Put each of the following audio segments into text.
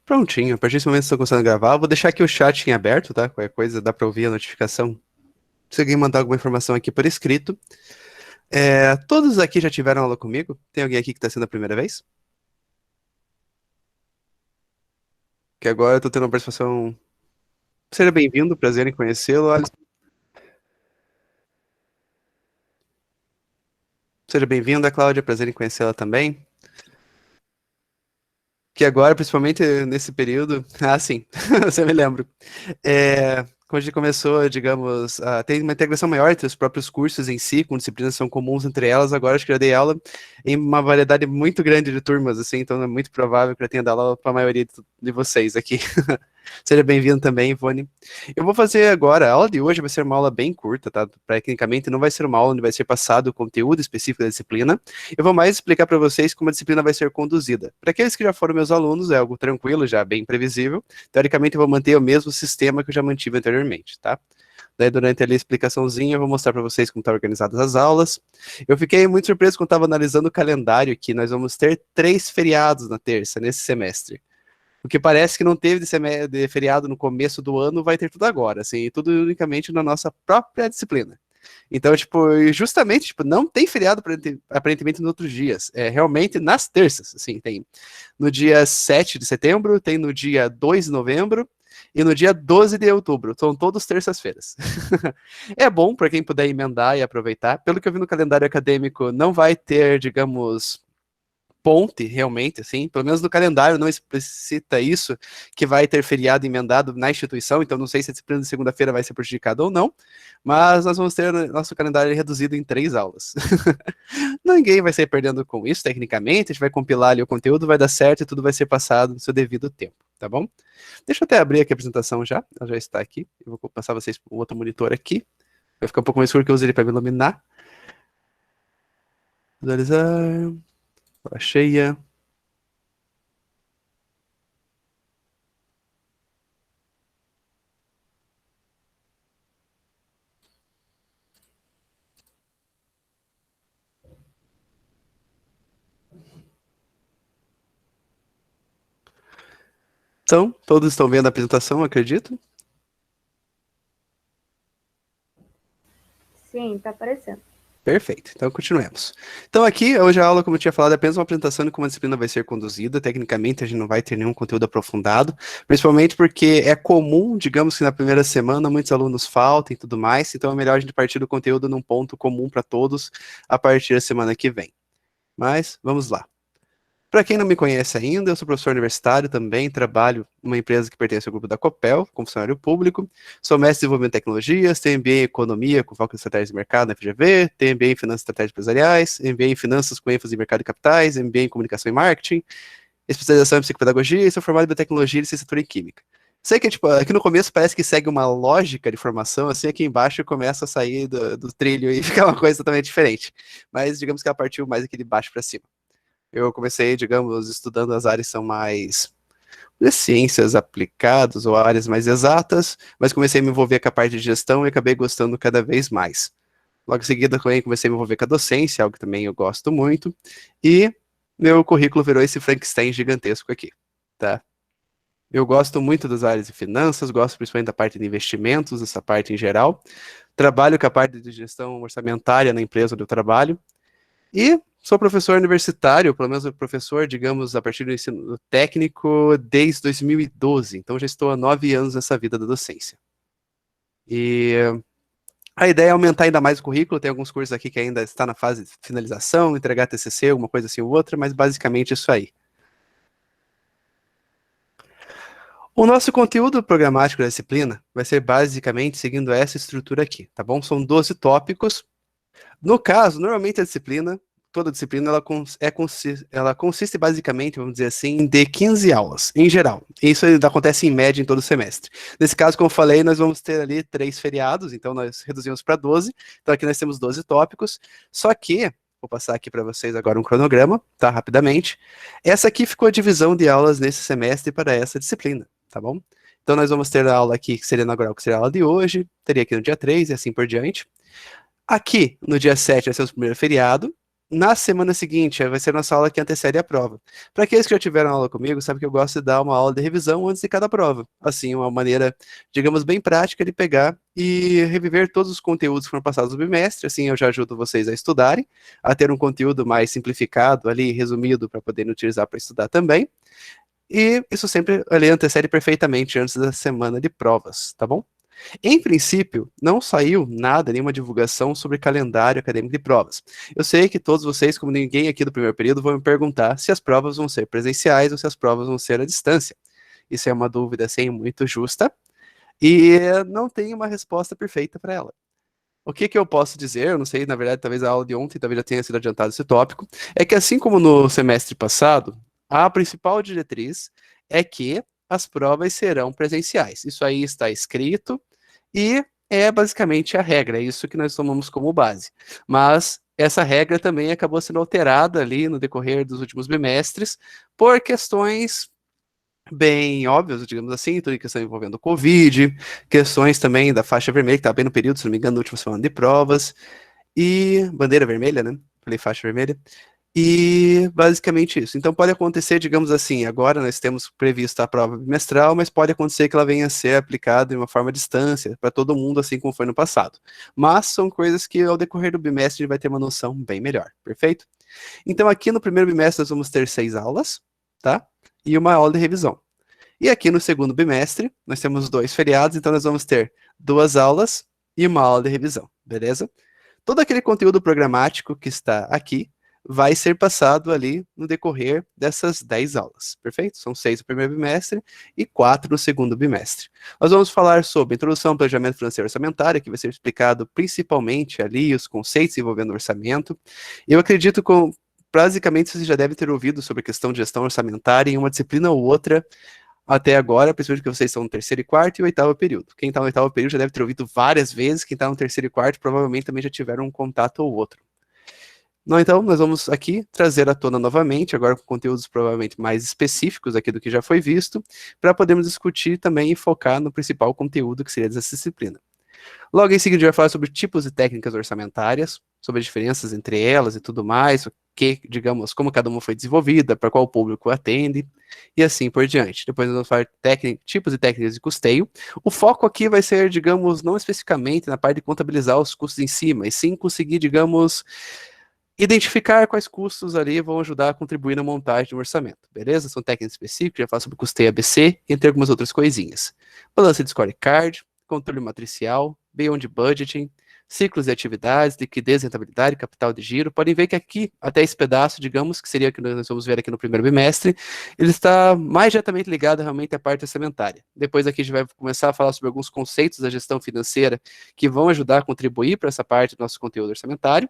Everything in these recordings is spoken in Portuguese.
Prontinho, a partir desse momento que estou começando a gravar, eu vou deixar aqui o chat em aberto, tá? Qualquer coisa dá para ouvir a notificação. Se alguém mandar alguma informação aqui por escrito. Todos aqui já tiveram aula comigo? Tem alguém aqui que está sendo a primeira vez? Que agora eu tô tendo uma participação. Seja bem-vindo, prazer em conhecê-lo, Alisson. Seja bem-vinda, Cláudia, prazer em conhecê-la também. Que agora, principalmente nesse período. Ah, sim, você me lembra. Quando a gente começou, digamos, a ter uma integração maior entre os próprios cursos em si, com disciplinas que são comuns entre elas, agora acho que eu dei aula em uma variedade muito grande de turmas, assim, então é muito provável que eu tenha dado aula para a maioria de vocês aqui. Seja bem-vindo também, Ivone. Eu vou fazer agora, a aula de hoje vai ser uma aula bem curta, tá? Tecnicamente não vai ser uma aula onde vai ser passado o conteúdo específico da disciplina. Eu vou mais explicar para vocês como a disciplina vai ser conduzida. Para aqueles que já foram meus alunos, é algo tranquilo, já bem previsível. Teoricamente, eu vou manter o mesmo sistema que eu já mantive anteriormente, tá? Daí, durante ali a explicaçãozinha, eu vou mostrar para vocês como estão organizadas as aulas. Eu fiquei muito surpreso quando estava analisando o calendário aqui. Nós vamos ter 3 feriados na terça, nesse semestre. O que parece que não teve de feriado no começo do ano, vai ter tudo agora, assim, tudo unicamente na nossa própria disciplina. Então, tipo, justamente, tipo, não tem feriado aparentemente nos outros dias. É realmente nas terças, assim, tem no dia 7 de setembro, tem no dia 2 de novembro e no dia 12 de outubro. São todos terças-feiras. É bom para quem puder emendar e aproveitar. Pelo que eu vi no calendário acadêmico, não vai ter, digamos, ponte, realmente, assim, pelo menos no calendário não explicita isso, que vai ter feriado emendado na instituição, então não sei se a disciplina de segunda-feira vai ser prejudicada ou não, mas nós vamos ter nosso calendário reduzido em 3 aulas. Ninguém vai sair perdendo com isso, tecnicamente, a gente vai compilar ali o conteúdo, vai dar certo e tudo vai ser passado no seu devido tempo, tá bom? Deixa eu até abrir aqui a apresentação já, ela já está aqui, eu vou passar vocês para o outro monitor aqui, vai ficar um pouco mais escuro que eu usei ele para me iluminar. Visualizar, tela cheia. Então, todos estão vendo a apresentação, acredito? Sim, tá aparecendo. Perfeito, então continuemos. Então aqui, hoje a aula, como eu tinha falado, é apenas uma apresentação de como a disciplina vai ser conduzida. Tecnicamente, a gente não vai ter nenhum conteúdo aprofundado, principalmente porque é comum, digamos que na primeira semana, muitos alunos faltam e tudo mais, então é melhor a gente partir do conteúdo num ponto comum para todos a partir da semana que vem. Mas, vamos lá. Para quem não me conhece ainda, eu sou professor universitário também, trabalho numa empresa que pertence ao grupo da Copel, como funcionário público, sou mestre em desenvolvimento de tecnologias, tenho MBA em economia com foco em estratégias de mercado na FGV, tenho MBA em finanças e estratégias empresariais, MBA em finanças com ênfase em mercado de capitais, MBA em comunicação e marketing, especialização em psicopedagogia e sou formado em biotecnologia e licenciatura em química. Sei que, tipo, aqui no começo parece que segue uma lógica de formação, assim, aqui embaixo começa a sair do trilho e fica uma coisa totalmente diferente. Mas digamos que ela partiu mais aqui de baixo para cima. Eu comecei, digamos, estudando as áreas que são mais de ciências aplicadas ou áreas mais exatas, mas comecei a me envolver com a parte de gestão e acabei gostando cada vez mais. Logo em seguida, também comecei a me envolver com a docência, algo que também eu gosto muito, e meu currículo virou esse Frankenstein gigantesco aqui, tá? Eu gosto muito das áreas de finanças, gosto principalmente da parte de investimentos, essa parte em geral. Trabalho com a parte de gestão orçamentária na empresa onde eu trabalho, e sou professor universitário, pelo menos professor, digamos, a partir do ensino técnico desde 2012. Então já estou há 9 anos nessa vida da docência. E a ideia é aumentar ainda mais o currículo. Tem alguns cursos aqui que ainda está na fase de finalização, entregar TCC, alguma coisa assim ou outra, mas basicamente isso aí. O nosso conteúdo programático da disciplina vai ser basicamente seguindo essa estrutura aqui, tá bom? São 12 tópicos. No caso, normalmente a disciplina, toda disciplina, ela consiste basicamente, vamos dizer assim, de 15 aulas, em geral. Isso acontece em média em todo o semestre. Nesse caso, como eu falei, nós vamos ter ali 3 feriados, então nós reduzimos para 12. Então aqui nós temos 12 tópicos, só que, vou passar aqui para vocês agora um cronograma, tá, rapidamente. Essa aqui ficou a divisão de aulas nesse semestre para essa disciplina, tá bom? Então nós vamos ter a aula aqui, que seria inaugural, que seria a aula de hoje, teria aqui no dia 3 e assim por diante. Aqui, no dia 7, vai ser o primeiro feriado. na semana seguinte, vai ser nossa aula que antecede a prova. Para aqueles que já tiveram aula comigo, sabe que eu gosto de dar uma aula de revisão antes de cada prova. Assim, uma maneira, digamos, bem prática de pegar e reviver todos os conteúdos que foram passados no bimestre. Assim, eu já ajudo vocês a estudarem, a ter um conteúdo mais simplificado ali, resumido, para poderem utilizar para estudar também. E isso sempre ali antecede perfeitamente antes da semana de provas, tá bom? Em princípio, não saiu nada, nenhuma divulgação sobre calendário acadêmico de provas. Eu sei que todos vocês, como ninguém aqui do primeiro período, vão me perguntar se as provas vão ser presenciais ou se as provas vão ser à distância. Isso é uma dúvida, assim, muito justa, e não tem uma resposta perfeita para ela. O que que eu posso dizer, eu não sei, na verdade, talvez a aula de ontem talvez já tenha sido adiantado esse tópico, é que assim como no semestre passado, a principal diretriz é que as provas serão presenciais. Isso aí está escrito e é basicamente a regra, é isso que nós tomamos como base. Mas essa regra também acabou sendo alterada ali no decorrer dos últimos bimestres por questões bem óbvias, digamos assim, toda questão envolvendo o Covid, questões também da faixa vermelha, que estava bem no período, se não me engano, na última semana de provas, e bandeira vermelha, né? Falei faixa vermelha. E basicamente isso. Então pode acontecer, digamos assim, agora nós temos previsto a prova bimestral, mas pode acontecer que ela venha a ser aplicada de uma forma à distância para todo mundo, assim como foi no passado. Mas são coisas que ao decorrer do bimestre a gente vai ter uma noção bem melhor, perfeito? Então aqui no primeiro bimestre nós vamos ter 6 aulas, tá? E uma aula de revisão. E aqui no segundo bimestre nós temos 2 feriados, então nós vamos ter 2 aulas e uma aula de revisão, beleza? Todo aquele conteúdo programático que está aqui vai ser passado ali no decorrer dessas 10 aulas, perfeito? São 6 no primeiro bimestre e 4 no segundo bimestre. Nós vamos falar sobre introdução ao planejamento financeiro orçamentário, que vai ser explicado principalmente ali os conceitos envolvendo orçamento. Eu acredito que basicamente você já deve ter ouvido sobre a questão de gestão orçamentária em uma disciplina ou outra até agora, principalmente que vocês estão no terceiro e quarto e oitavo período. Quem está no oitavo período já deve ter ouvido várias vezes, quem está no terceiro e quarto provavelmente também já tiveram um contato ou outro. Não, então, nós vamos aqui trazer à tona novamente, agora com conteúdos provavelmente mais específicos aqui do que já foi visto, para podermos discutir também e focar no principal conteúdo que seria dessa disciplina. Logo em seguida, a gente vai falar sobre tipos e técnicas orçamentárias, sobre as diferenças entre elas e tudo mais, o que, digamos, como cada uma foi desenvolvida, para qual público atende, e assim por diante. Depois nós vamos falar tipos e técnicas de custeio. O foco aqui vai ser, digamos, não especificamente na parte de contabilizar os custos em si, mas sim conseguir, digamos, identificar quais custos ali vão ajudar a contribuir na montagem do orçamento, beleza? São técnicas específicas, já falo sobre custeio ABC, entre algumas outras coisinhas. Balança de scorecard, controle matricial, beyond budgeting, ciclos de atividades, liquidez, rentabilidade, capital de giro. Podem ver que aqui, até esse pedaço, digamos, que seria o que nós vamos ver aqui no primeiro bimestre, ele está mais diretamente ligado realmente à parte orçamentária. Depois aqui a gente vai começar a falar sobre alguns conceitos da gestão financeira que vão ajudar a contribuir para essa parte do nosso conteúdo orçamentário.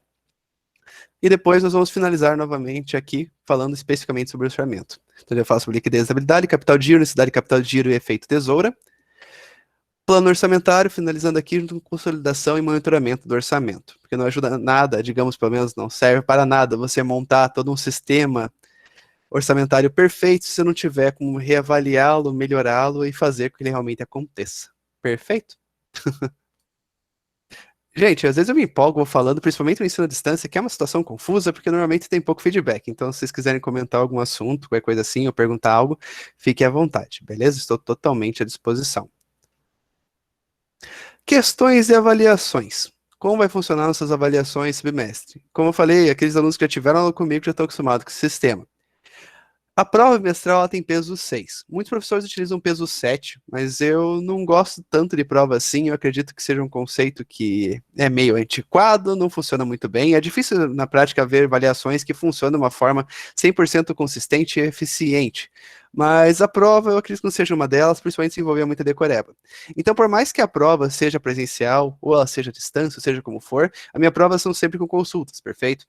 E depois nós vamos finalizar novamente aqui, falando especificamente sobre o orçamento. Então, eu falo sobre liquidez, estabilidade, capital de giro, necessidade de capital de giro e efeito tesoura. Plano orçamentário, finalizando aqui junto com consolidação e monitoramento do orçamento. Porque não ajuda nada, digamos, pelo menos não serve para nada você montar todo um sistema orçamentário perfeito se você não tiver como reavaliá-lo, melhorá-lo e fazer com que ele realmente aconteça. Perfeito? Gente, às vezes eu me empolgo vou falando, principalmente no ensino à distância, que é uma situação confusa, porque normalmente tem pouco feedback. Então, se vocês quiserem comentar algum assunto, qualquer coisa assim, ou perguntar algo, fique à vontade, beleza? Estou totalmente à disposição. Questões e avaliações. Como vai funcionar nossas avaliações esse bimestre? Como eu falei, aqueles alunos que já tiveram aula comigo já estão acostumados com esse sistema. A prova bimestral ela tem peso 6. Muitos professores utilizam peso 7, mas eu não gosto tanto de prova assim. Eu acredito que seja um conceito que é meio antiquado, não funciona muito bem. É difícil na prática ver avaliações que funcionam de uma forma 100% consistente e eficiente. Mas a prova eu acredito que não seja uma delas, principalmente se envolver muita decoreba. Então, por mais que a prova seja presencial, ou ela seja à distância, ou seja como for, a minha prova são sempre com consultas, perfeito?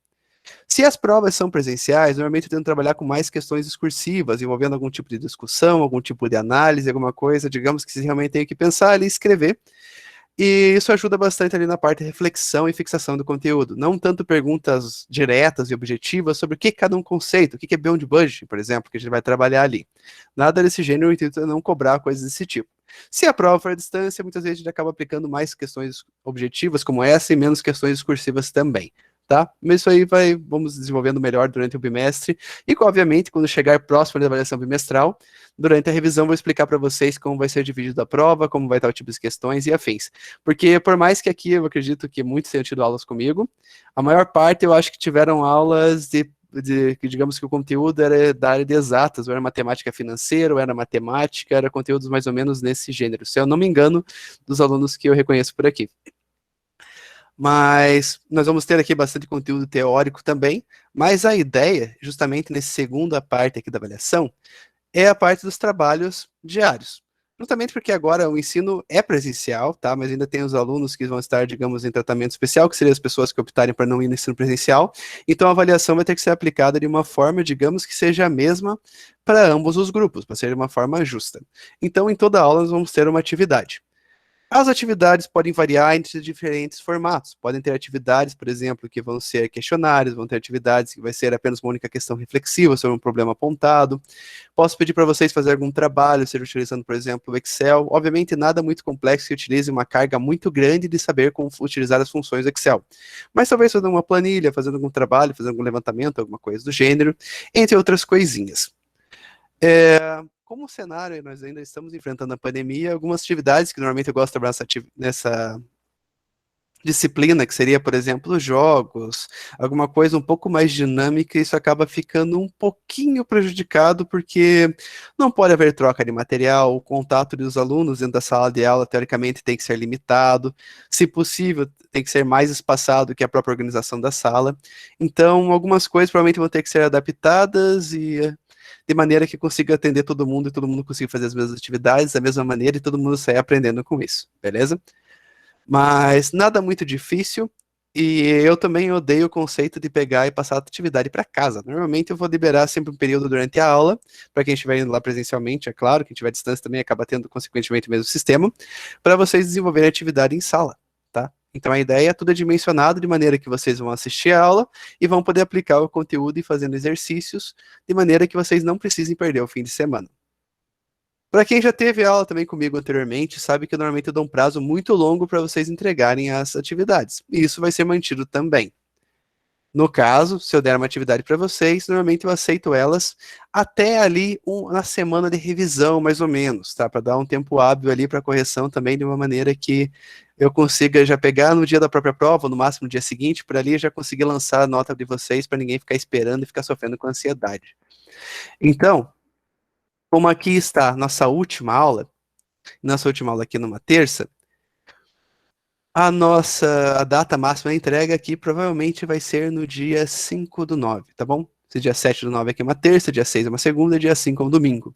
Se as provas são presenciais, normalmente eu tento trabalhar com mais questões discursivas, envolvendo algum tipo de discussão, algum tipo de análise, alguma coisa, digamos que você realmente tem que pensar ali e escrever. E isso ajuda bastante ali na parte de reflexão e fixação do conteúdo. Não tanto perguntas diretas e objetivas sobre o que é cada um conceito, o que é beyond budget, por exemplo, que a gente vai trabalhar ali. Nada desse gênero, eu intento não cobrar coisas desse tipo. Se a prova for à distância, muitas vezes a gente acaba aplicando mais questões objetivas como essa e menos questões discursivas também. tá? Mas isso aí vamos desenvolvendo melhor durante o bimestre, e obviamente, quando chegar próximo da avaliação bimestral, durante a revisão vou explicar para vocês como vai ser dividido a prova, como vai estar o tipo de questões e afins. Porque por mais que aqui eu acredito que muitos tenham tido aulas comigo, a maior parte eu acho que tiveram aulas que digamos que o conteúdo era da área de exatas, ou era matemática financeira, ou era matemática, era conteúdos mais ou menos nesse gênero, se eu não me engano, dos alunos que eu reconheço por aqui. Mas nós vamos ter aqui bastante conteúdo teórico também, mas a ideia, justamente nessa segunda parte aqui da avaliação, é a parte dos trabalhos diários. Justamente porque agora o ensino é presencial, tá? Mas ainda tem os alunos que vão estar, digamos, em tratamento especial, que seriam as pessoas que optarem por não ir no ensino presencial. Então a avaliação vai ter que ser aplicada de uma forma, digamos, que seja a mesma para ambos os grupos, para ser de uma forma justa. Então, em toda aula, nós vamos ter uma atividade. As atividades podem variar entre diferentes formatos. Podem ter atividades, por exemplo, que vão ser questionários, vão ter atividades que vai ser apenas uma única questão reflexiva sobre um problema apontado. Posso pedir para vocês fazer algum trabalho, seja utilizando, por exemplo, o Excel. Obviamente, nada muito complexo que utilize uma carga muito grande de saber como utilizar as funções do Excel. Mas talvez fazendo uma planilha, fazendo algum trabalho, fazendo algum levantamento, alguma coisa do gênero, entre outras coisinhas. Como o cenário, nós ainda estamos enfrentando a pandemia, algumas atividades que normalmente eu gosto de trabalhar nessa disciplina, que seria, por exemplo, jogos, alguma coisa um pouco mais dinâmica, isso acaba ficando um pouquinho prejudicado, porque não pode haver troca de material, o contato dos alunos dentro da sala de aula, teoricamente, tem que ser limitado, se possível, tem que ser mais espaçado que a própria organização da sala. Então, algumas coisas provavelmente vão ter que ser adaptadas e de maneira que consiga atender todo mundo e todo mundo consiga fazer as mesmas atividades da mesma maneira e todo mundo sair aprendendo com isso, beleza? Mas nada muito difícil, e eu também odeio o conceito de pegar e passar a atividade para casa. Normalmente eu vou liberar sempre um período durante a aula, para quem estiver indo lá presencialmente, é claro, quem estiver à distância também acaba tendo consequentemente o mesmo sistema, para vocês desenvolverem a atividade em sala, tá? Então a ideia é tudo é dimensionado de maneira que vocês vão assistir a aula e vão poder aplicar o conteúdo e fazendo exercícios, de maneira que vocês não precisem perder o fim de semana. Para quem já teve aula também comigo anteriormente, sabe que normalmente eu dou um prazo muito longo para vocês entregarem as atividades. E isso vai ser mantido também. No caso, se eu der uma atividade para vocês, normalmente eu aceito elas até ali na semana de revisão, mais ou menos, tá? Para dar um tempo hábil ali para correção também, de uma maneira que eu consiga já pegar no dia da própria prova, no máximo no dia seguinte, por ali já conseguir lançar a nota de vocês para ninguém ficar esperando e ficar sofrendo com ansiedade. Então, como aqui está nossa última aula aqui numa terça, a data máxima de entrega aqui provavelmente vai ser no dia 5/9, tá bom? Esse dia 7/9 aqui é uma terça, dia 6 é uma segunda, dia 5 é um domingo.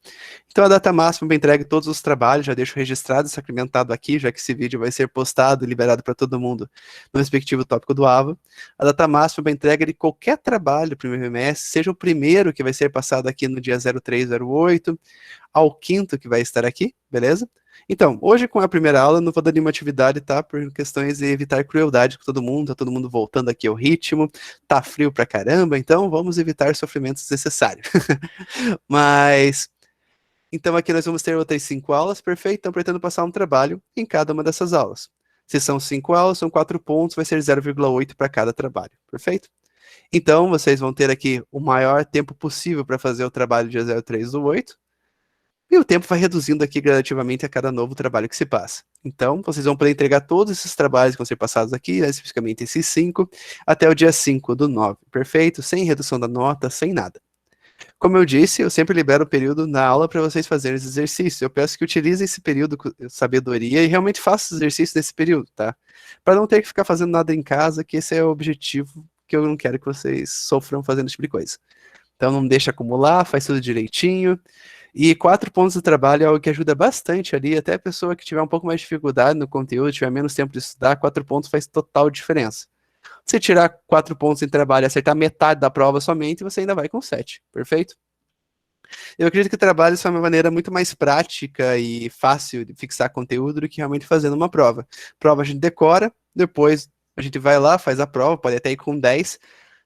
Então a data máxima para entrega de todos os trabalhos, já deixo registrado e sacramentado aqui, já que esse vídeo vai ser postado e liberado para todo mundo no respectivo tópico do AVA. A data máxima para entrega de qualquer trabalho primeiro bimestre, seja o primeiro que vai ser passado aqui no dia 03/08, ao quinto que vai estar aqui, beleza? Então, hoje com a primeira aula, não vou dar nenhuma atividade, tá? Por questões de evitar crueldade com todo mundo, tá todo mundo voltando aqui ao ritmo, tá frio pra caramba, então vamos evitar sofrimentos desnecessários. Mas, então aqui nós vamos ter outras 5 aulas, perfeito? Então pretendo passar um trabalho em cada uma dessas aulas. Se são 5 aulas, são 4 pontos, vai ser 0,8 para cada trabalho, perfeito? Então, vocês vão ter aqui o maior tempo possível para fazer o trabalho dia 03/8, e o tempo vai reduzindo aqui gradativamente a cada novo trabalho que se passa. Então, vocês vão poder entregar todos esses trabalhos que vão ser passados aqui, né, especificamente esses 5, até o dia 5/9. Perfeito? Sem redução da nota, sem nada. Como eu disse, eu sempre libero o período na aula para vocês fazerem os exercícios. Eu peço que utilizem esse período com sabedoria e realmente façam os exercícios nesse período, tá? Para não ter que ficar fazendo nada em casa, que esse é o objetivo que eu não quero que vocês sofram fazendo esse tipo de coisa. Então não deixa acumular, faz tudo direitinho. E 4 pontos de trabalho é algo que ajuda bastante ali, até a pessoa que tiver um pouco mais de dificuldade no conteúdo, tiver menos tempo de estudar, 4 pontos faz total diferença. Se tirar 4 pontos em trabalho e acertar metade da prova somente, você ainda vai com 7, perfeito? Eu acredito que trabalho é uma maneira muito mais prática e fácil de fixar conteúdo do que realmente fazendo uma prova. Prova a gente decora, depois a gente vai lá, faz a prova, pode até ir com 10.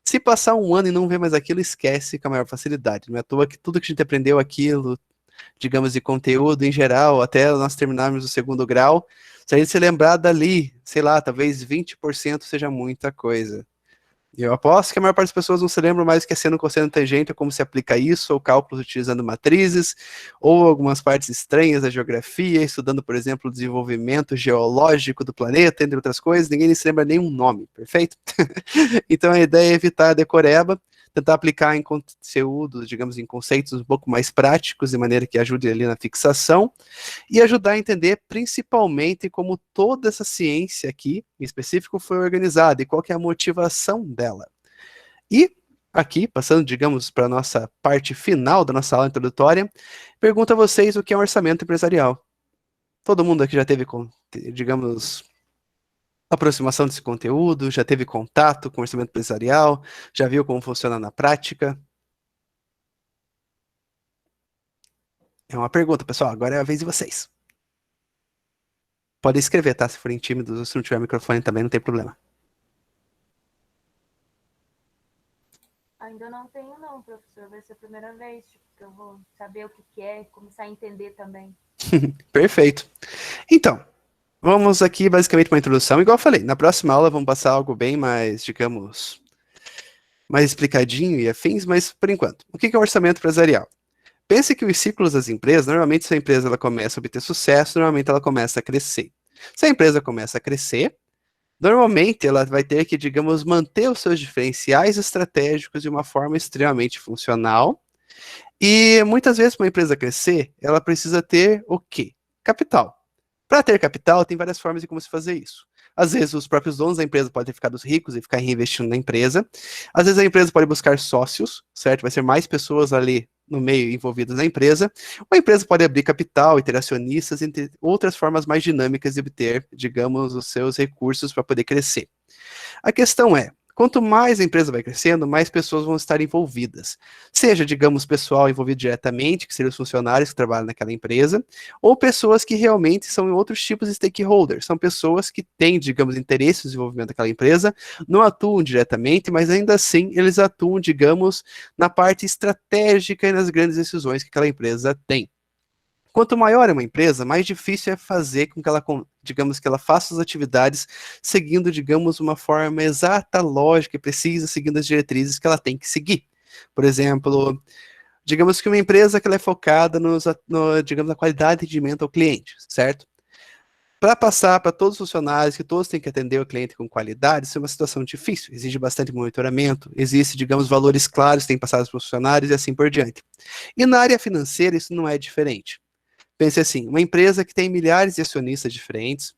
Se passar um ano e não ver mais aquilo, esquece com a maior facilidade. Não é à toa que tudo que a gente aprendeu aquilo, digamos, de conteúdo em geral, até nós terminarmos o segundo grau, se a gente se lembrar dali, sei lá, talvez 20% seja muita coisa. Eu aposto que a maior parte das pessoas não se lembram mais o que é seno, cosseno, tangente, ou como se aplica isso, ou cálculos utilizando matrizes, ou algumas partes estranhas da geografia, estudando, por exemplo, o desenvolvimento geológico do planeta, entre outras coisas, ninguém se lembra nenhum nome, perfeito? Então a ideia é evitar a decoreba, tentar aplicar em conteúdos, digamos, em conceitos um pouco mais práticos, de maneira que ajude ali na fixação, e ajudar a entender principalmente como toda essa ciência aqui, em específico, foi organizada e qual que é a motivação dela. E aqui, passando, digamos, para a nossa parte final da nossa aula introdutória, pergunto a vocês o que é um orçamento empresarial. Todo mundo aqui já teve, digamos, aproximação desse conteúdo, já teve contato com orçamento empresarial, já viu como funciona na prática? É uma pergunta, pessoal. Agora é a vez de vocês. Pode escrever, tá? Se forem tímidos ou se não tiver microfone também, não tem problema. Ainda não tenho não, professor. Vai ser a primeira vez que eu vou saber o que é e começar a entender também. Perfeito. Então, vamos aqui basicamente uma introdução. Igual eu falei, na próxima aula vamos passar algo bem mais, digamos, mais explicadinho e afins, mas por enquanto, o que é um orçamento empresarial? Pense que os ciclos das empresas, normalmente se a empresa ela começa a obter sucesso, normalmente ela começa a crescer. Se a empresa começa a crescer, normalmente ela vai ter que, digamos, manter os seus diferenciais estratégicos de uma forma extremamente funcional. E muitas vezes, para uma empresa crescer, ela precisa ter o quê? Capital. Para ter capital, tem várias formas de como se fazer isso. Às vezes, os próprios donos da empresa podem ter ficado ricos e ficar reinvestindo na empresa. Às vezes, a empresa pode buscar sócios, certo? Vai ser mais pessoas ali no meio envolvidas na empresa. Ou a empresa pode abrir capital e ter acionistas, entre outras formas mais dinâmicas de obter, digamos, os seus recursos para poder crescer. A questão é, quanto mais a empresa vai crescendo, mais pessoas vão estar envolvidas. Seja, digamos, pessoal envolvido diretamente, que seriam os funcionários que trabalham naquela empresa, ou pessoas que realmente são outros tipos de stakeholders. São pessoas que têm, digamos, interesse no desenvolvimento daquela empresa, não atuam diretamente, mas ainda assim eles atuam, digamos, na parte estratégica e nas grandes decisões que aquela empresa tem. Quanto maior é uma empresa, mais difícil é fazer com que ela, digamos, que ela faça as atividades seguindo, digamos, uma forma exata, lógica e precisa, seguindo as diretrizes que ela tem que seguir. Por exemplo, digamos que uma empresa que ela é focada digamos, na qualidade de atendimento ao cliente, certo? Para passar para todos os funcionários, que todos têm que atender o cliente com qualidade, isso é uma situação difícil, exige bastante monitoramento, existe, digamos, valores claros que têm que passar para os funcionários e assim por diante. E na área financeira isso não é diferente. Pense assim, uma empresa que tem milhares de acionistas diferentes,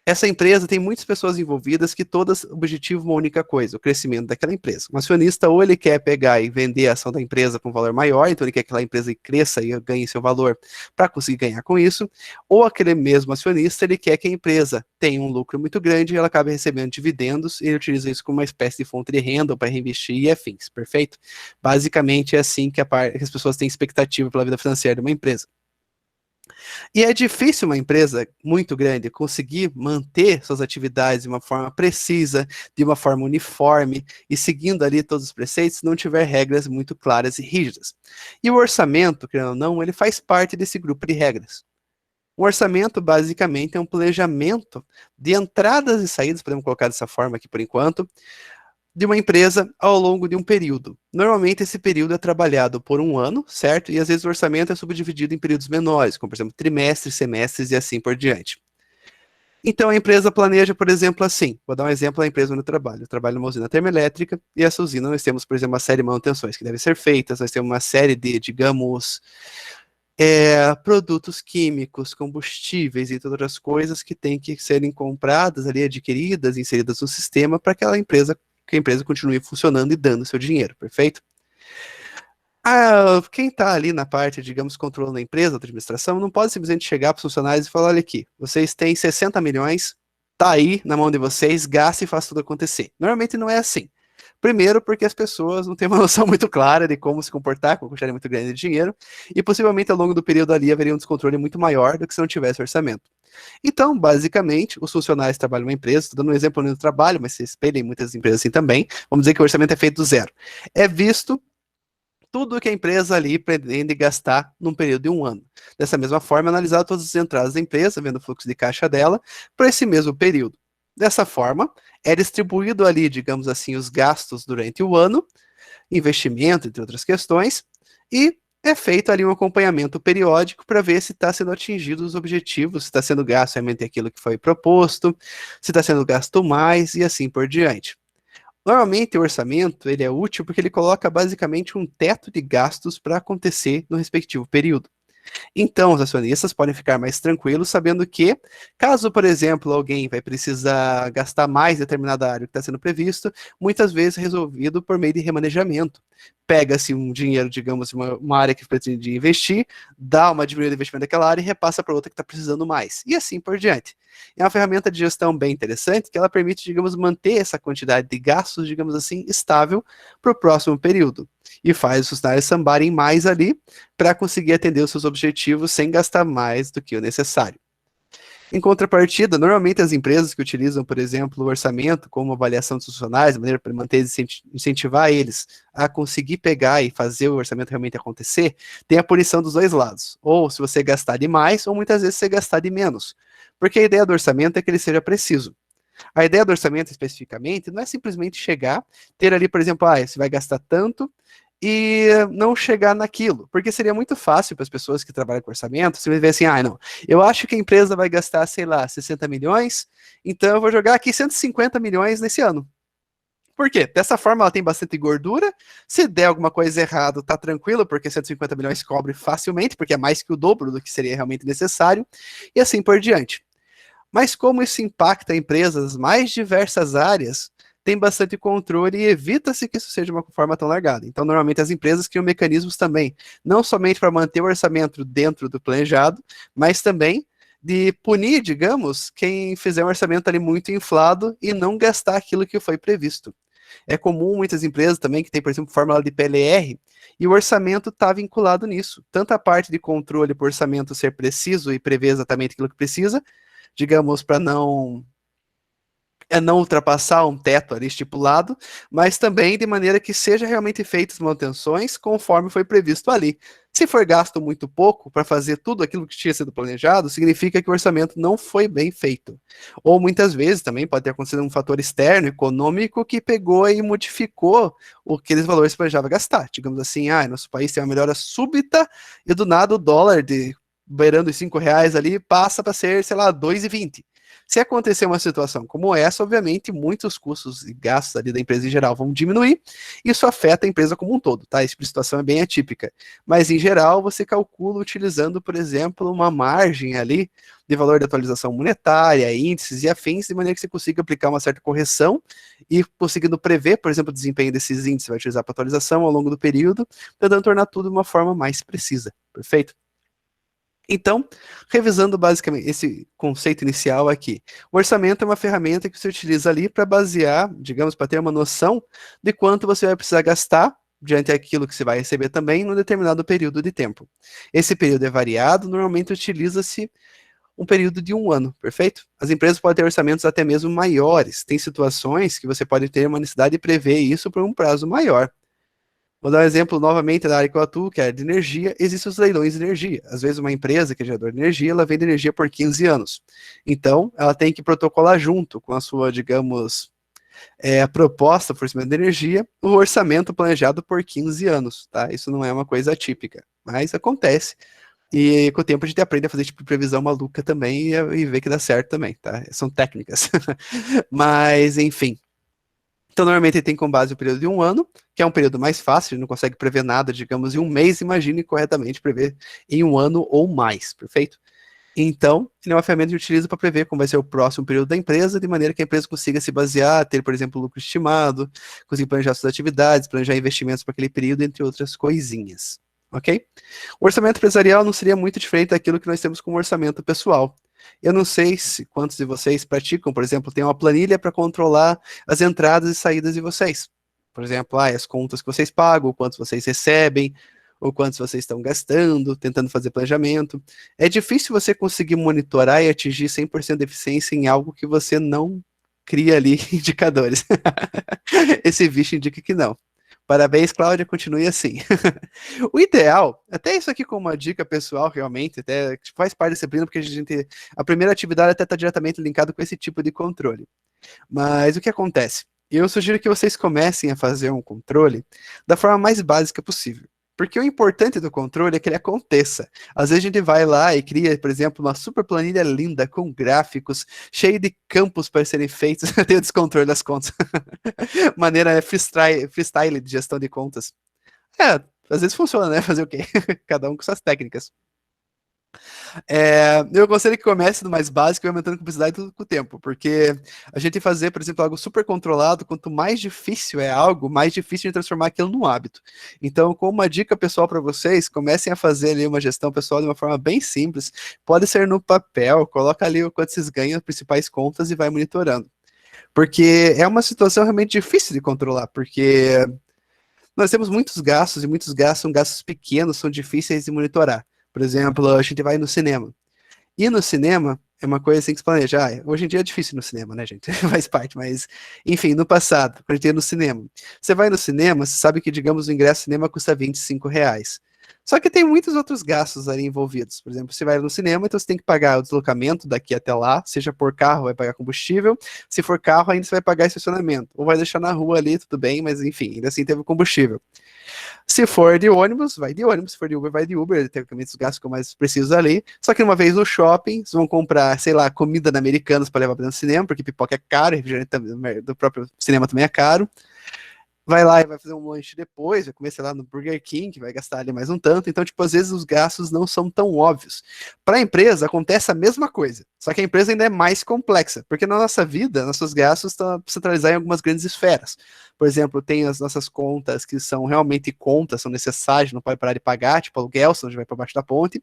essa empresa tem muitas pessoas envolvidas que todas objetivam uma única coisa, o crescimento daquela empresa. Um acionista ou ele quer pegar e vender a ação da empresa com um valor maior, então ele quer que aquela empresa cresça e ganhe seu valor para conseguir ganhar com isso, ou aquele mesmo acionista, ele quer que a empresa tenha um lucro muito grande e ela acabe recebendo dividendos e ele utiliza isso como uma espécie de fonte de renda para reinvestir e afins, perfeito? Basicamente é assim que as pessoas têm expectativa pela vida financeira de uma empresa. E é difícil uma empresa muito grande conseguir manter suas atividades de uma forma precisa, de uma forma uniforme e seguindo ali todos os preceitos, se não tiver regras muito claras e rígidas. E o orçamento, querendo ou não, ele faz parte desse grupo de regras. Um orçamento, basicamente, é um planejamento de entradas e saídas, podemos colocar dessa forma aqui por enquanto, de uma empresa ao longo de um período. Normalmente esse período é trabalhado por um ano, certo? E às vezes o orçamento é subdividido em períodos menores, como por exemplo trimestres, semestres e assim por diante. Então a empresa planeja, por exemplo, assim, vou dar um exemplo da empresa onde eu trabalho numa usina termoelétrica, e essa usina nós temos, por exemplo, uma série de manutenções que devem ser feitas, nós temos uma série de, digamos, produtos químicos, combustíveis e todas outras coisas que têm que serem compradas ali, adquiridas, inseridas no sistema para que a empresa continue funcionando e dando seu dinheiro, perfeito? Quem está ali na parte, digamos, controlando a empresa, a administração, não pode simplesmente chegar para os funcionários e falar, olha aqui, vocês têm 60 milhões, tá aí na mão de vocês, gaste e faça tudo acontecer. Normalmente não é assim. Primeiro, porque as pessoas não têm uma noção muito clara de como se comportar com uma quantidade muito grande de dinheiro, e possivelmente ao longo do período ali haveria um descontrole muito maior do que se não tivesse orçamento. Então, basicamente, os funcionários trabalham em uma empresa, estou dando um exemplo no trabalho, mas se espelha em muitas empresas assim também, vamos dizer que o orçamento é feito do zero. É visto tudo que a empresa ali pretende gastar num período de um ano. Dessa mesma forma, analisar todas as entradas da empresa, vendo o fluxo de caixa dela, para esse mesmo período. Dessa forma, é distribuído ali, digamos assim, os gastos durante o ano, investimento, entre outras questões, e é feito ali um acompanhamento periódico para ver se está sendo atingido os objetivos, se está sendo gasto realmente aquilo que foi proposto, se está sendo gasto mais e assim por diante. Normalmente o orçamento ele é útil porque ele coloca basicamente um teto de gastos para acontecer no respectivo período. Então, os acionistas podem ficar mais tranquilos sabendo que, caso, por exemplo, alguém vai precisar gastar mais em determinada área que está sendo previsto, muitas vezes é resolvido por meio de remanejamento. Pega-se um dinheiro, digamos, uma área que pretende investir, dá uma diminuída de investimento daquela área e repassa para outra que está precisando mais. E assim por diante. É uma ferramenta de gestão bem interessante que ela permite, digamos, manter essa quantidade de gastos, digamos assim, estável para o próximo período. E faz os funcionários sambarem mais ali para conseguir atender os seus objetivos sem gastar mais do que o necessário. Em contrapartida, normalmente as empresas que utilizam, por exemplo, o orçamento como avaliação dos funcionários, de maneira para manter incentivar eles a conseguir pegar e fazer o orçamento realmente acontecer, tem a punição dos dois lados. Ou se você gastar demais, ou muitas vezes você gastar de menos. Porque a ideia do orçamento é que ele seja preciso. A ideia do orçamento, especificamente, não é simplesmente chegar, ter ali, por exemplo, você vai gastar tanto e não chegar naquilo, porque seria muito fácil para as pessoas que trabalham com orçamento, você ver assim, não, eu acho que a empresa vai gastar, sei lá, 60 milhões, então eu vou jogar aqui 150 milhões nesse ano. Por quê? Dessa forma ela tem bastante gordura, se der alguma coisa errada, tá tranquilo, porque 150 milhões cobre facilmente, porque é mais que o dobro do que seria realmente necessário, e assim por diante. Mas como isso impacta empresas mais diversas áreas, tem bastante controle e evita-se que isso seja uma forma tão largada. Então, normalmente as empresas criam mecanismos também, não somente para manter o orçamento dentro do planejado, mas também de punir, digamos, quem fizer um orçamento ali muito inflado e não gastar aquilo que foi previsto. É comum muitas empresas também que tem, por exemplo, fórmula de PLR, e o orçamento está vinculado nisso. Tanto a parte de controle para o orçamento ser preciso e prever exatamente aquilo que precisa, digamos, para não ultrapassar um teto ali estipulado, mas também de maneira que seja realmente feitas manutenções conforme foi previsto ali. Se for gasto muito pouco para fazer tudo aquilo que tinha sido planejado, significa que o orçamento não foi bem feito. Ou muitas vezes também pode ter acontecido um fator externo, econômico, que pegou e modificou aqueles valores que planejava gastar. Digamos assim, nosso país tem uma melhora súbita e do nada o dólar de beirando os R$ 5 ali passa para ser, sei lá, 2,20. Se acontecer uma situação como essa, obviamente, muitos custos e gastos ali da empresa em geral vão diminuir, isso afeta a empresa como um todo, tá? Essa situação é bem atípica. Mas, em geral, você calcula utilizando, por exemplo, uma margem ali de valor de atualização monetária, índices e afins, de maneira que você consiga aplicar uma certa correção e conseguindo prever, por exemplo, o desempenho desses índices, vai utilizar para atualização ao longo do período, tentando tornar tudo de uma forma mais precisa, perfeito? Então, revisando basicamente esse conceito inicial aqui, o orçamento é uma ferramenta que você utiliza ali para basear, digamos, para ter uma noção de quanto você vai precisar gastar diante daquilo que você vai receber também num determinado período de tempo. Esse período é variado, normalmente utiliza-se um período de um ano, perfeito? As empresas podem ter orçamentos até mesmo maiores, tem situações que você pode ter uma necessidade de prever isso por um prazo maior. Vou dar um exemplo novamente da área que eu atuo, que é de energia. Existem os leilões de energia. Às vezes uma empresa que é geradora de energia, ela vende energia por 15 anos. Então, ela tem que protocolar junto com a sua, digamos, a proposta por cima de energia, o orçamento planejado por 15 anos, tá? Isso não é uma coisa atípica, mas acontece. E com o tempo a gente aprende a fazer tipo de previsão maluca também e ver que dá certo também, tá? São técnicas. Mas, enfim. Então, normalmente ele tem como base o período de um ano, que é um período mais fácil, ele não consegue prever nada, digamos, em um mês, imagine corretamente prever em um ano ou mais, perfeito? Então, ele é uma ferramenta que utiliza para prever como vai ser o próximo período da empresa, de maneira que a empresa consiga se basear, ter, por exemplo, lucro estimado, conseguir planejar suas atividades, planejar investimentos para aquele período, entre outras coisinhas, ok? O orçamento empresarial não seria muito diferente daquilo que nós temos como orçamento pessoal. Eu não sei se quantos de vocês praticam, por exemplo, tem uma planilha para controlar as entradas e saídas de vocês. Por exemplo, as contas que vocês pagam, o quanto vocês recebem, ou quantos vocês estão gastando, tentando fazer planejamento. É difícil você conseguir monitorar e atingir 100% de eficiência em algo que você não cria ali indicadores. Esse bicho indica que não. Parabéns, Cláudia, continue assim. O ideal, até isso aqui como uma dica pessoal, realmente, até faz parte da disciplina, porque a primeira atividade até está diretamente linkado com esse tipo de controle. Mas o que acontece? Eu sugiro que vocês comecem a fazer um controle da forma mais básica possível. Porque o importante do controle é que ele aconteça. Às vezes a gente vai lá e cria, por exemplo, uma super planilha linda com gráficos, cheio de campos para serem feitos. Tem o descontrole das contas. Maneira freestyle de gestão de contas. É, às vezes funciona, né? Fazer o quê? Cada um com suas técnicas. Eu aconselho que comece do mais básico e vai aumentando a complexidade com o tempo, porque a gente fazer, por exemplo, algo super controlado, quanto mais difícil é algo, mais difícil de transformar aquilo num hábito. Então, como uma dica pessoal para vocês, comecem a fazer ali uma gestão pessoal de uma forma bem simples, pode ser no papel, coloca ali o quanto vocês ganham, as principais contas e vai monitorando. Porque é uma situação realmente difícil de controlar, porque nós temos muitos gastos, e muitos gastos são gastos pequenos, são difíceis de monitorar. Por exemplo, a gente vai no cinema. E no cinema é uma coisa assim que se planeja. Hoje em dia é difícil ir no cinema, né, gente? Faz parte, mas, enfim, no passado, quando a gente ia no cinema. Você vai no cinema, você sabe que, digamos, o ingresso ao cinema custa R$ 25. Só que tem muitos outros gastos ali envolvidos. Por exemplo, você vai no cinema, então você tem que pagar o deslocamento daqui até lá, seja por carro, vai pagar combustível. Se for carro, ainda você vai pagar estacionamento. Ou vai deixar na rua ali, tudo bem, mas enfim, ainda assim teve combustível. Se for de ônibus, vai de ônibus. Se for de Uber, vai de Uber. Teoricamente, os gastos que eu mais preciso ali. Só que uma vez no shopping, vocês vão comprar, sei lá, comida na Americanas para levar para dentro do cinema, porque pipoca é caro, refrigerante do próprio cinema também é caro. Vai lá e vai fazer um lanche depois, vai comer, sei lá, no Burger King, que vai gastar ali mais um tanto. Então, tipo, às vezes os gastos não são tão óbvios. Para a empresa, acontece a mesma coisa, só que a empresa ainda é mais complexa, porque na nossa vida, nossos gastos estão centralizados em algumas grandes esferas. Por exemplo, tem as nossas contas que são realmente contas, são necessárias, não pode parar de pagar, tipo aluguel, senão a gente vai para baixo da ponte.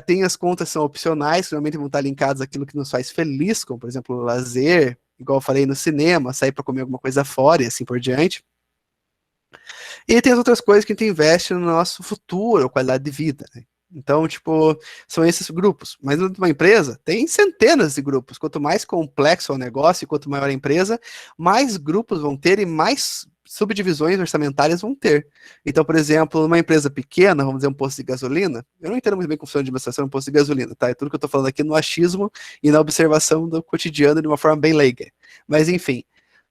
Tem as contas que são opcionais, que normalmente vão estar linkadas àquilo que nos faz feliz, como, por exemplo, lazer, igual eu falei no cinema, sair para comer alguma coisa fora e assim por diante. E tem as outras coisas que a gente investe no nosso futuro, qualidade de vida, né? Então, tipo, são esses grupos. Mas numa empresa, tem centenas de grupos. Quanto mais complexo é o negócio, quanto maior a empresa, mais grupos vão ter e mais subdivisões orçamentárias vão ter. Então, por exemplo, numa empresa pequena, vamos dizer um posto de gasolina, eu não entendo muito bem como funciona de administração de um posto de gasolina, tá? É tudo que eu estou falando aqui no achismo e na observação do cotidiano de uma forma bem leiga. Mas, enfim,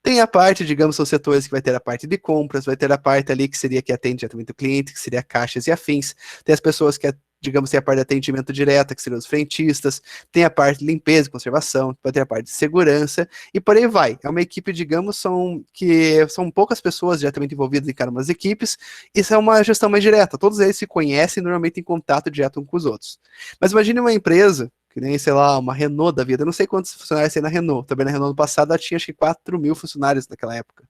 tem a parte, digamos, são setores que vai ter a parte de compras, vai ter a parte ali que seria que atende diretamente o cliente, que seria caixas e afins. Tem as pessoas que, digamos, tem a parte de atendimento direta, que seriam os frentistas. Tem a parte de limpeza e conservação, vai ter a parte de segurança, e por aí vai. É uma equipe, digamos, são poucas pessoas diretamente envolvidas em cada uma das equipes, isso é uma gestão mais direta. Todos eles se conhecem normalmente em contato direto uns com os outros. Mas imagine uma empresa que nem, sei lá, uma Renault da vida. Eu não sei quantos funcionários tem na Renault. Também na Renault no passado ela tinha acho que 4 mil funcionários naquela época.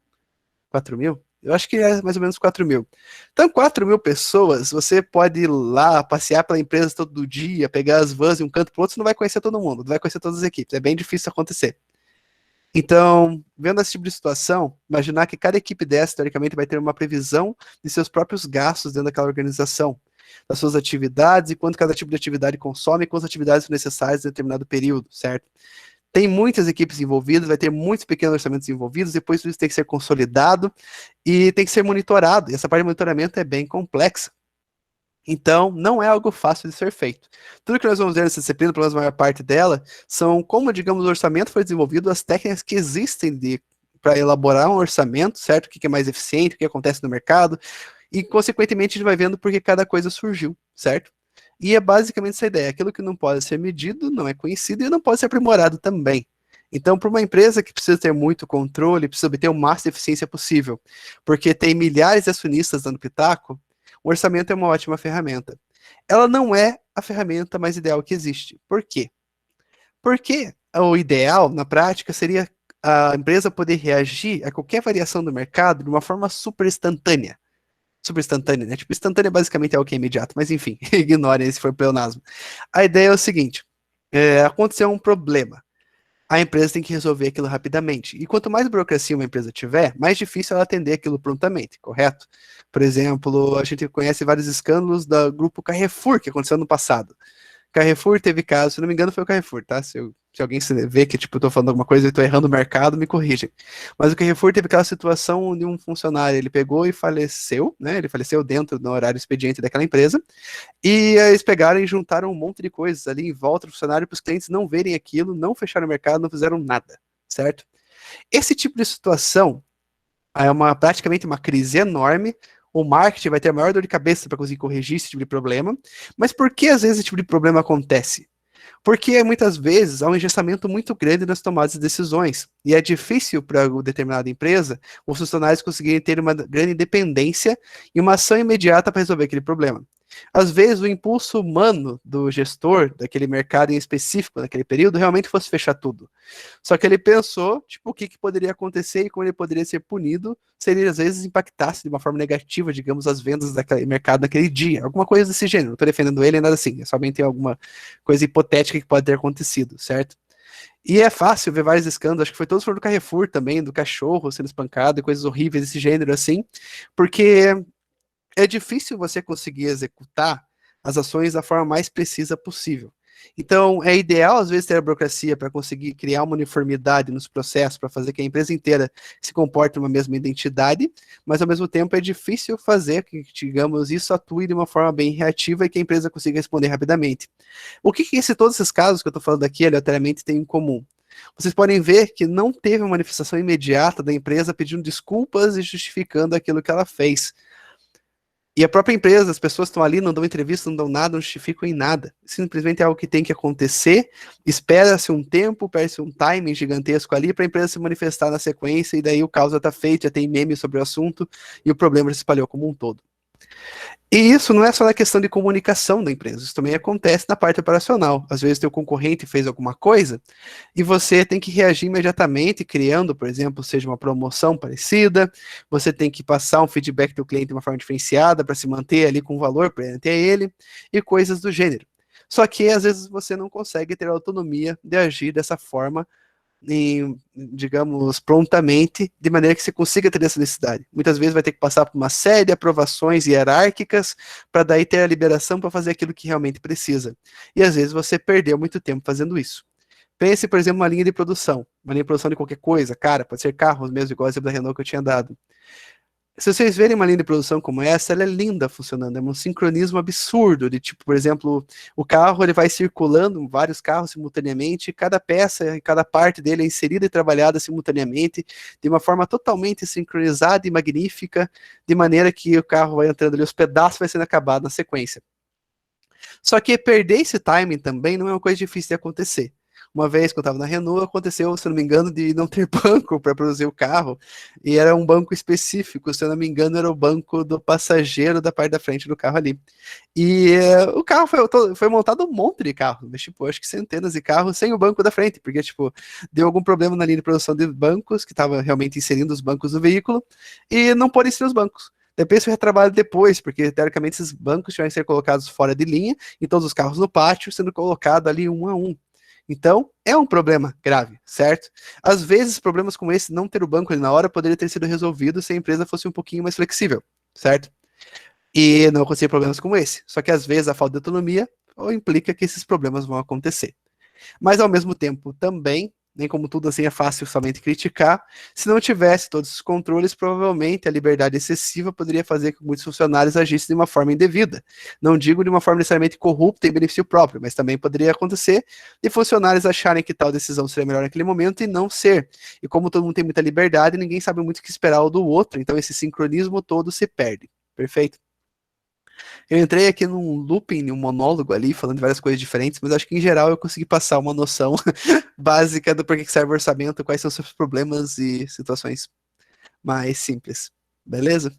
4 mil? Eu acho que é mais ou menos 4 mil. Então, 4 mil pessoas, você pode ir lá, passear pela empresa todo dia, pegar as vans de um canto para outro, você não vai conhecer todo mundo, não vai conhecer todas as equipes. É bem difícil acontecer. Então, vendo esse tipo de situação, imaginar que cada equipe dessa, teoricamente, vai ter uma previsão de seus próprios gastos dentro daquela organização, das suas atividades e quanto cada tipo de atividade consome e quantas atividades são necessárias em determinado período, certo? Tem muitas equipes envolvidas, vai ter muitos pequenos orçamentos envolvidos, depois tudo isso tem que ser consolidado e tem que ser monitorado. E essa parte de monitoramento é bem complexa. Então, não é algo fácil de ser feito. Tudo que nós vamos ver nessa disciplina, pelo menos a maior parte dela, são como, digamos, o orçamento foi desenvolvido, as técnicas que existem para elaborar um orçamento, certo? O que é mais eficiente, o que acontece no mercado, e, consequentemente, a gente vai vendo porque cada coisa surgiu, certo? E é basicamente essa ideia. Aquilo que não pode ser medido não é conhecido e não pode ser aprimorado também. Então, para uma empresa que precisa ter muito controle, precisa obter o máximo de eficiência possível, porque tem milhares de acionistas dando pitaco, o orçamento é uma ótima ferramenta. Ela não é a ferramenta mais ideal que existe. Por quê? Porque o ideal, na prática, seria a empresa poder reagir a qualquer variação do mercado de uma forma super instantânea. Super instantânea, né? Tipo, instantânea basicamente é o que é imediato, mas enfim, ignorem se for pleonasmo. A ideia é o seguinte: aconteceu um problema. A empresa tem que resolver aquilo rapidamente. E quanto mais burocracia uma empresa tiver, mais difícil ela atender aquilo prontamente, correto? Por exemplo, a gente conhece vários escândalos do grupo Carrefour, que aconteceu no passado. Carrefour teve caso, se não me engano foi o Carrefour, tá? Se alguém vê que tipo, eu tô falando alguma coisa e tô errando o mercado, me corrigem. Mas o Carrefour teve aquela situação onde um funcionário, ele pegou e faleceu, né? Ele faleceu dentro do horário expediente daquela empresa, e eles pegaram e juntaram um monte de coisas ali em volta do funcionário para os clientes não verem aquilo, não fecharam o mercado, não fizeram nada. certo? Esse tipo de situação é praticamente uma crise enorme. O marketing vai ter a maior dor de cabeça para conseguir corrigir esse tipo de problema. Mas por que às vezes esse tipo de problema acontece? Porque muitas vezes há um engessamento muito grande nas tomadas de decisões. E é difícil para determinada empresa os funcionários conseguirem ter uma grande independência e uma ação imediata para resolver aquele problema. Às vezes, o impulso humano do gestor daquele mercado em específico, naquele período, realmente fosse fechar tudo. Só que ele pensou, tipo, o que, que poderia acontecer e como ele poderia ser punido se ele, às vezes, impactasse de uma forma negativa, digamos, as vendas daquele mercado naquele dia. Alguma coisa desse gênero. Não estou defendendo ele, nada assim. É somente alguma coisa hipotética que pode ter acontecido, certo? E é fácil ver vários escândalos, acho que foi todos foram do Carrefour também, do cachorro sendo espancado e coisas horríveis desse gênero, assim, porque é difícil você conseguir executar as ações da forma mais precisa possível. Então, é ideal, às vezes, ter a burocracia para conseguir criar uma uniformidade nos processos, para fazer que a empresa inteira se comporte uma mesma identidade, mas, ao mesmo tempo, é difícil fazer que, digamos, isso atue de uma forma bem reativa e que a empresa consiga responder rapidamente. O que todos esses casos que eu estou falando aqui, aleatoriamente, têm em comum? Vocês podem ver que não teve uma manifestação imediata da empresa pedindo desculpas e justificando aquilo que ela fez. E a própria empresa, as pessoas estão ali, não dão entrevista, não dão nada, não justificam em nada. Simplesmente é algo que tem que acontecer, espera-se um tempo, perde-se um timing gigantesco ali para a empresa se manifestar na sequência, e daí o caos já está feito, já tem memes sobre o assunto, e o problema já se espalhou como um todo. E isso não é só na questão de comunicação da empresa, isso também acontece na parte operacional. Às vezes teu concorrente fez alguma coisa e você tem que reagir imediatamente, criando, por exemplo, seja uma promoção parecida, você tem que passar um feedback do cliente de uma forma diferenciada para se manter ali com valor perante a ele e coisas do gênero. Só que às vezes você não consegue ter a autonomia de agir dessa forma digamos, prontamente, de maneira que você consiga ter essa necessidade. Muitas vezes vai ter que passar por uma série de aprovações hierárquicas para daí ter a liberação para fazer aquilo que realmente precisa. E às vezes você perdeu muito tempo fazendo isso. Pense, por exemplo, uma linha de produção. Uma linha de produção de qualquer coisa, cara, pode ser carros mesmo, igual o exemplo da Renault que eu tinha dado. Se vocês verem uma linha de produção como essa, ela é linda funcionando, é um sincronismo absurdo, de tipo, por exemplo, o carro ele vai circulando, vários carros simultaneamente, e cada peça e cada parte dele é inserida e trabalhada simultaneamente, de uma forma totalmente sincronizada e magnífica, de maneira que o carro vai entrando ali, os pedaços vai sendo acabado na sequência. Só que perder esse timing também não é uma coisa difícil de acontecer. Uma vez que eu estava na Renault, aconteceu, se eu não me engano, de não ter banco para produzir o carro, e era um banco específico, se eu não me engano, era o banco do passageiro da parte da frente do carro ali. E o carro foi montado um monte de carro, mas, tipo, acho que centenas de carros sem o banco da frente, porque, tipo, deu algum problema na linha de produção de bancos, que estava realmente inserindo os bancos do veículo, e não pôde inserir os bancos. Depois foi retrabalhado depois, porque teoricamente esses bancos tiveram que ser colocados fora de linha, e todos os carros no pátio sendo colocado ali um a um. Então, é um problema grave, certo? Às vezes, problemas como esse, não ter o banco ali na hora, poderia ter sido resolvido se a empresa fosse um pouquinho mais flexível, certo? E não acontecer problemas como esse. Só que às vezes a falta de autonomia implica que esses problemas vão acontecer. Mas ao mesmo tempo também, nem como tudo assim é fácil somente criticar, se não tivesse todos os controles, provavelmente a liberdade excessiva poderia fazer com que muitos funcionários agissem de uma forma indevida. Não digo de uma forma necessariamente corrupta em benefício próprio, mas também poderia acontecer de funcionários acharem que tal decisão seria melhor naquele momento e não ser. E como todo mundo tem muita liberdade, ninguém sabe muito o que esperar o do outro, então esse sincronismo todo se perde. Perfeito? Eu entrei aqui num looping, num monólogo ali, falando de várias coisas diferentes, mas acho que em geral eu consegui passar uma noção básica do porquê que serve o orçamento, quais são os seus problemas e situações mais simples. Beleza?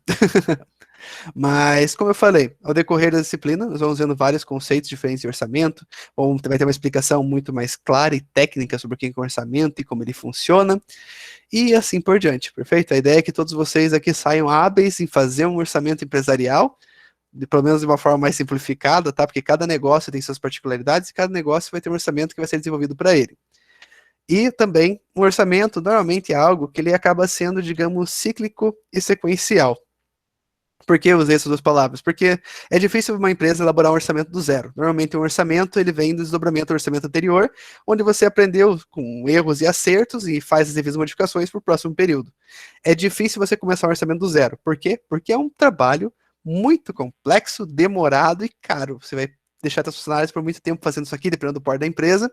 Mas, como eu falei, ao decorrer da disciplina, nós vamos vendo vários conceitos diferentes de orçamento, ou vai ter uma explicação muito mais clara e técnica sobre o que é um orçamento e como ele funciona, e assim por diante, perfeito? A ideia é que todos vocês aqui saiam hábeis em fazer um orçamento empresarial, pelo menos de uma forma mais simplificada, tá? Porque cada negócio tem suas particularidades e cada negócio vai ter um orçamento que vai ser desenvolvido para ele. E também, um orçamento normalmente é algo que ele acaba sendo, digamos, cíclico e sequencial. Por que eu usei essas duas palavras? Porque é difícil uma empresa elaborar um orçamento do zero. Normalmente um orçamento ele vem do desdobramento do orçamento anterior, onde você aprendeu com erros e acertos e faz as devidas modificações para o próximo período. É difícil você começar um orçamento do zero. Por quê? Porque é um trabalho muito complexo, demorado e caro. Você vai deixar seus funcionários por muito tempo fazendo isso aqui, dependendo do porte da empresa.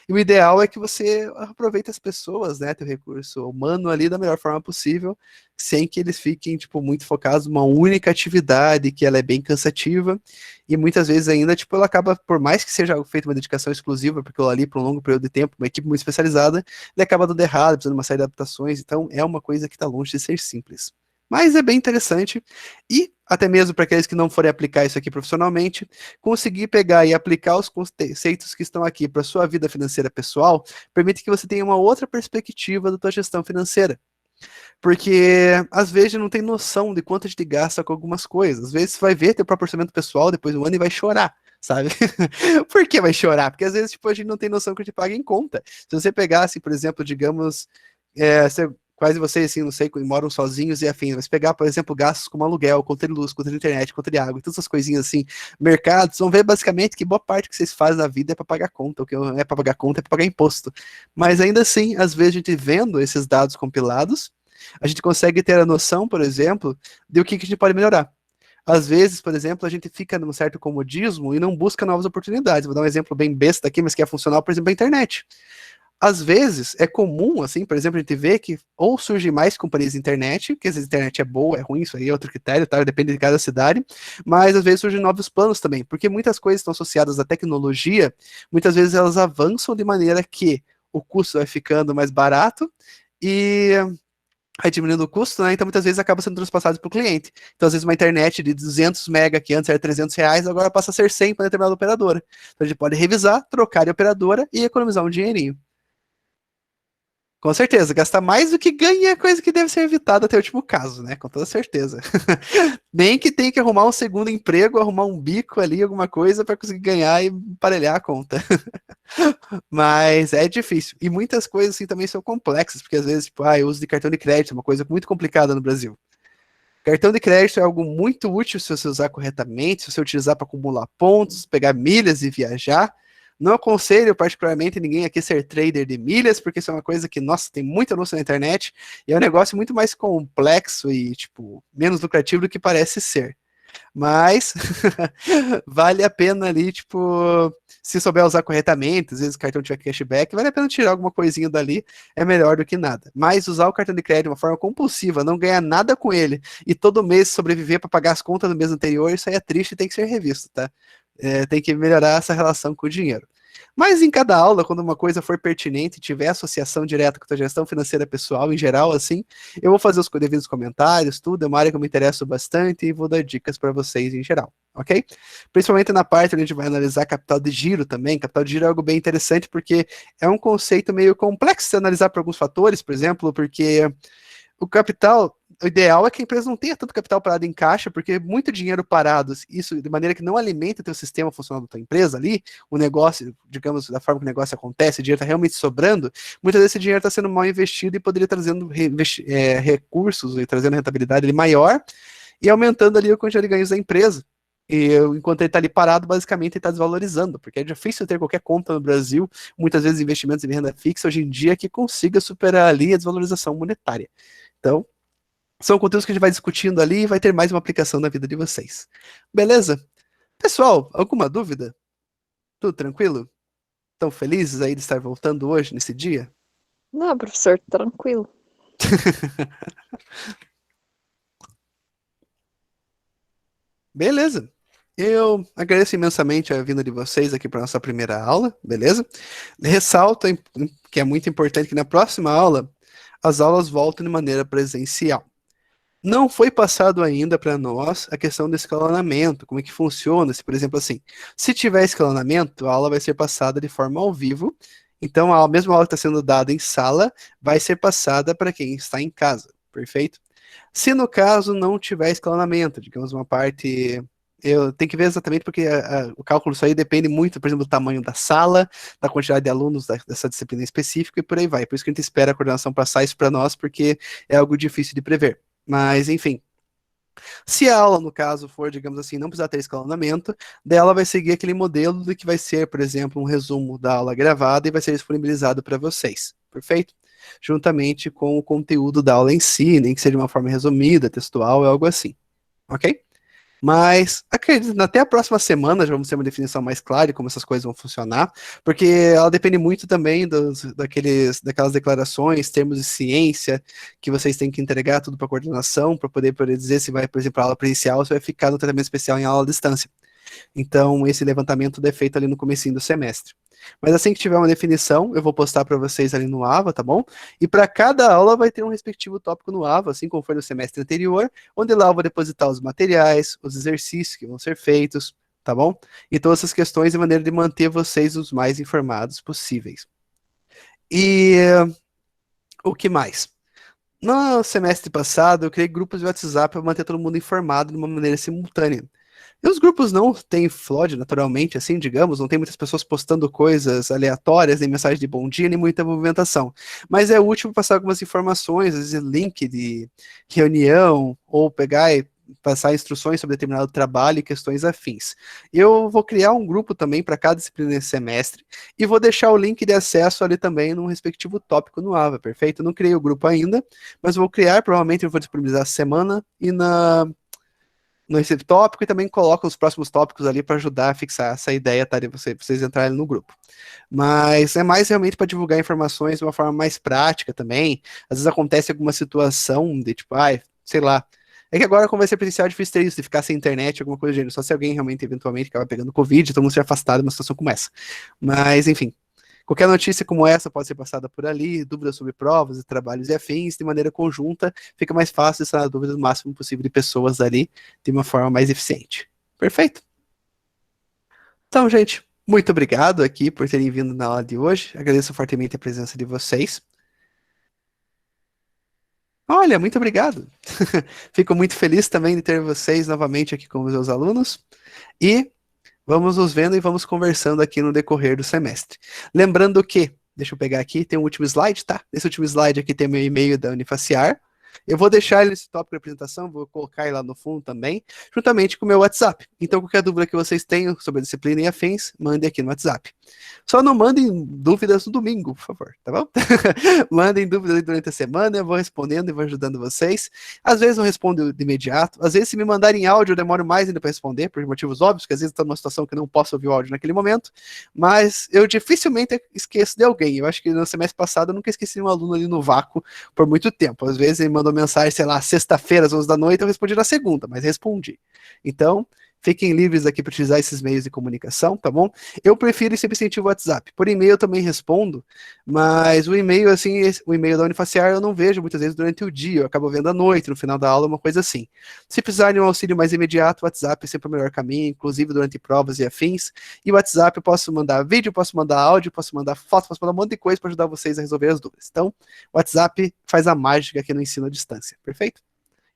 E o ideal é que você aproveite as pessoas, né, teu recurso humano ali da melhor forma possível, sem que eles fiquem, tipo, muito focados numa única atividade, que ela é bem cansativa, e muitas vezes ainda, tipo, ela acaba, por mais que seja feita uma dedicação exclusiva, porque ela ali, por um longo período de tempo, uma equipe muito especializada, ele acaba dando errado, precisando de uma série de adaptações, então é uma coisa que está longe de ser simples. Mas é bem interessante, e até mesmo para aqueles que não forem aplicar isso aqui profissionalmente, conseguir pegar e aplicar os conceitos que estão aqui para sua vida financeira pessoal, permite que você tenha uma outra perspectiva da tua gestão financeira. Porque às vezes não tem noção de quanto a gente gasta com algumas coisas. Às vezes você vai ver teu próprio orçamento pessoal depois do ano e vai chorar, sabe? Por que vai chorar? Porque às vezes tipo, a gente não tem noção que a gente paga em conta. Se você pegasse, por exemplo, digamos, quase vocês, assim, não sei, moram sozinhos e afim, mas pegar, por exemplo, gastos como aluguel, conta de luz, conta de internet, conta de água, e todas essas coisinhas assim, mercados, vão ver basicamente que boa parte que vocês fazem na vida é para pagar conta, o que não é para pagar conta é para pagar imposto. Mas ainda assim, às vezes a gente vendo esses dados compilados, a gente consegue ter a noção, por exemplo, de o que a gente pode melhorar. Às vezes, por exemplo, a gente fica num certo comodismo e não busca novas oportunidades. Vou dar um exemplo bem besta aqui, mas que é funcional, por exemplo, a internet. Às vezes, é comum, assim, por exemplo, a gente vê que ou surgem mais companhias de internet, que às vezes a internet é boa, é ruim, isso aí é outro critério, tá? Depende de cada cidade, mas às vezes surgem novos planos também, porque muitas coisas estão associadas à tecnologia, muitas vezes elas avançam de maneira que o custo vai ficando mais barato e vai diminuindo o custo, né? Então muitas vezes acaba sendo transpassado para o cliente. Então às vezes uma internet de 200 mega que antes era R$ 300, agora passa a ser 100 para determinada operadora. Então a gente pode revisar, trocar de operadora e economizar um dinheirinho. Com certeza, gastar mais do que ganha é coisa que deve ser evitada até o último caso, né? Com toda certeza. Nem que tenha que arrumar um segundo emprego, arrumar um bico ali, alguma coisa para conseguir ganhar e emparelhar a conta. Mas é difícil. E muitas coisas assim também são complexas, porque às vezes, tipo, o uso de cartão de crédito é uma coisa muito complicada no Brasil. Cartão de crédito é algo muito útil se você usar corretamente, se você utilizar para acumular pontos, pegar milhas e viajar. Não aconselho particularmente ninguém aqui ser trader de milhas, porque isso é uma coisa que, nossa, tem muita anúncio na internet e é um negócio muito mais complexo e, tipo, menos lucrativo do que parece ser. Mas vale a pena ali, tipo, se souber usar corretamente, às vezes o cartão tiver cashback, vale a pena tirar alguma coisinha dali, é melhor do que nada. Mas usar o cartão de crédito de uma forma compulsiva, não ganhar nada com ele e todo mês sobreviver para pagar as contas do mês anterior, isso aí é triste e tem que ser revisto, tá? Tem que melhorar essa relação com o dinheiro. Mas em cada aula, quando uma coisa for pertinente e tiver associação direta com a tua gestão financeira pessoal, em geral, assim, eu vou fazer os devidos comentários, tudo, é uma área que eu me interesso bastante e vou dar dicas para vocês em geral, ok? Principalmente na parte onde a gente vai analisar capital de giro também. Capital de giro é algo bem interessante porque é um conceito meio complexo de analisar por alguns fatores, por exemplo, porque o capital, o ideal é que a empresa não tenha tanto capital parado em caixa, porque muito dinheiro parado, isso de maneira que não alimenta o teu sistema funcional da tua empresa ali, o negócio, digamos, da forma que o negócio acontece, o dinheiro está realmente sobrando, muitas vezes esse dinheiro está sendo mal investido e poderia trazendo recursos e trazendo rentabilidade ali maior e aumentando ali a quantidade de ganhos da empresa. E enquanto ele está ali parado, basicamente ele está desvalorizando, porque é difícil ter qualquer conta no Brasil, muitas vezes investimentos em renda fixa hoje em dia, que consiga superar ali a desvalorização monetária. Então, são conteúdos que a gente vai discutindo ali e vai ter mais uma aplicação na vida de vocês. Beleza? Pessoal, alguma dúvida? Tudo tranquilo? Estão felizes aí de estar voltando hoje, nesse dia? Não, professor, tranquilo. Beleza. Eu agradeço imensamente a vinda de vocês aqui para nossa primeira aula, beleza? Ressalto que é muito importante que na próxima aula as aulas voltem de maneira presencial. Não foi passado ainda para nós a questão do escalonamento, como é que funciona, se, por exemplo, assim, se tiver escalonamento, a aula vai ser passada de forma ao vivo, então a mesma aula que está sendo dada em sala vai ser passada para quem está em casa, perfeito? Se no caso não tiver escalonamento, digamos uma parte, eu tenho que ver exatamente porque o cálculo disso aí depende muito, por exemplo, do tamanho da sala, da quantidade de alunos dessa disciplina específica e por aí vai. Por isso que a gente espera a coordenação passar isso para nós, porque é algo difícil de prever. Mas, enfim, se a aula, no caso, for, digamos assim, não precisar ter escalonamento, dela vai seguir aquele modelo de que vai ser, por exemplo, um resumo da aula gravada e vai ser disponibilizado para vocês, perfeito? Juntamente com o conteúdo da aula em si, nem que seja de uma forma resumida, textual, algo assim, ok? Mas acredito, até a próxima semana já vamos ter uma definição mais clara de como essas coisas vão funcionar, porque ela depende muito também daquelas declarações, termos de ciência, que vocês têm que entregar tudo para a coordenação, para poder dizer se vai, por exemplo, a aula presencial ou se vai ficar no tratamento especial em aula à distância. Então, esse levantamento é feito ali no comecinho do semestre. Mas assim que tiver uma definição, eu vou postar para vocês ali no AVA, tá bom? E para cada aula vai ter um respectivo tópico no AVA, assim como foi no semestre anterior, onde lá eu vou depositar os materiais, os exercícios que vão ser feitos, tá bom? E todas essas questões de maneira de manter vocês os mais informados possíveis. E o que mais? No semestre passado, eu criei grupos de WhatsApp para manter todo mundo informado de uma maneira simultânea. E os grupos não têm flood, naturalmente, assim, digamos, não tem muitas pessoas postando coisas aleatórias, nem mensagem de bom dia, nem muita movimentação. Mas é útil passar algumas informações, às vezes link de reunião, ou pegar e passar instruções sobre determinado trabalho e questões afins. Eu vou criar um grupo também para cada disciplina nesse semestre, e vou deixar o link de acesso ali também no respectivo tópico no AVA, perfeito? Eu não criei o grupo ainda, mas vou criar, provavelmente eu vou disponibilizar a semana, e no esse tópico e também coloca os próximos tópicos ali para ajudar a fixar essa ideia, tá? De vocês entrarem no grupo. Mas é mais realmente para divulgar informações de uma forma mais prática também. Às vezes acontece alguma situação de tipo, ai, sei lá. É que agora, como vai ser presencial, é difícil ter isso, de ficar sem internet, alguma coisa do gênero. Só se alguém realmente, eventualmente, acaba pegando Covid, todo mundo se afastado de uma situação como essa. Mas, enfim. Qualquer notícia como essa pode ser passada por ali, dúvidas sobre provas e trabalhos e afins, de maneira conjunta, fica mais fácil essa dúvida do máximo possível de pessoas ali, de uma forma mais eficiente. Perfeito? Então, gente, muito obrigado aqui por terem vindo na aula de hoje. Agradeço fortemente a presença de vocês. Olha, muito obrigado. Fico muito feliz também de ter vocês novamente aqui como meus alunos. E vamos nos vendo e vamos conversando aqui no decorrer do semestre. Lembrando que, deixa eu pegar aqui, tem um último slide, tá? Nesse último slide aqui tem meu e-mail da Unifaciar. Eu vou deixar ele nesse tópico de apresentação, vou colocar ele lá no fundo também, juntamente com o meu WhatsApp. Então, qualquer dúvida que vocês tenham sobre a disciplina e afins, mandem aqui no WhatsApp. Só não mandem dúvidas no domingo, por favor, tá bom? Mandem dúvidas durante a semana, eu vou respondendo e vou ajudando vocês. Às vezes não respondo de imediato, às vezes se me mandarem áudio eu demoro mais ainda para responder, por motivos óbvios, que às vezes estou numa situação que eu não posso ouvir o áudio naquele momento, mas eu dificilmente esqueço de alguém. Eu acho que no semestre passado eu nunca esqueci de um aluno ali no vácuo por muito tempo. Às vezes ele mandou mensagem, sei lá, sexta-feira às 11 da noite, eu respondi na segunda, mas respondi. Então, fiquem livres aqui para utilizar esses meios de comunicação, tá bom? Eu prefiro sempre incentivo o WhatsApp. Por e-mail eu também respondo, mas o e-mail, assim, o e-mail da Unifaciar eu não vejo muitas vezes durante o dia, eu acabo vendo à noite, no final da aula, uma coisa assim. Se precisarem de um auxílio mais imediato, o WhatsApp é sempre o melhor caminho, inclusive durante provas e afins. E o WhatsApp eu posso mandar vídeo, posso mandar áudio, posso mandar foto, posso mandar um monte de coisa para ajudar vocês a resolver as dúvidas. Então, o WhatsApp faz a mágica aqui no ensino à distância, perfeito?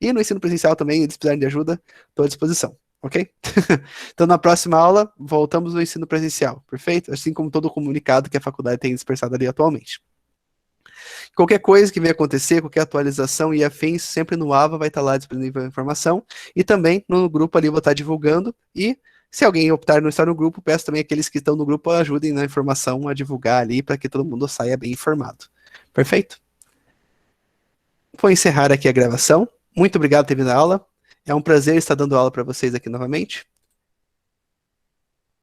E no ensino presencial também, se precisarem de ajuda, estou à disposição. Ok? Então, na próxima aula, voltamos ao ensino presencial, perfeito? Assim como todo o comunicado que a faculdade tem dispersado ali atualmente. Qualquer coisa que venha acontecer, qualquer atualização e afins, sempre no AVA vai estar lá disponível a informação. E também no grupo ali vou estar divulgando. E se alguém optar não estar no grupo, peço também aqueles que estão no grupo ajudem na informação a divulgar ali para que todo mundo saia bem informado. Perfeito? Vou encerrar aqui a gravação. Muito obrigado por ter vindo à aula. É um prazer estar dando aula para vocês aqui novamente.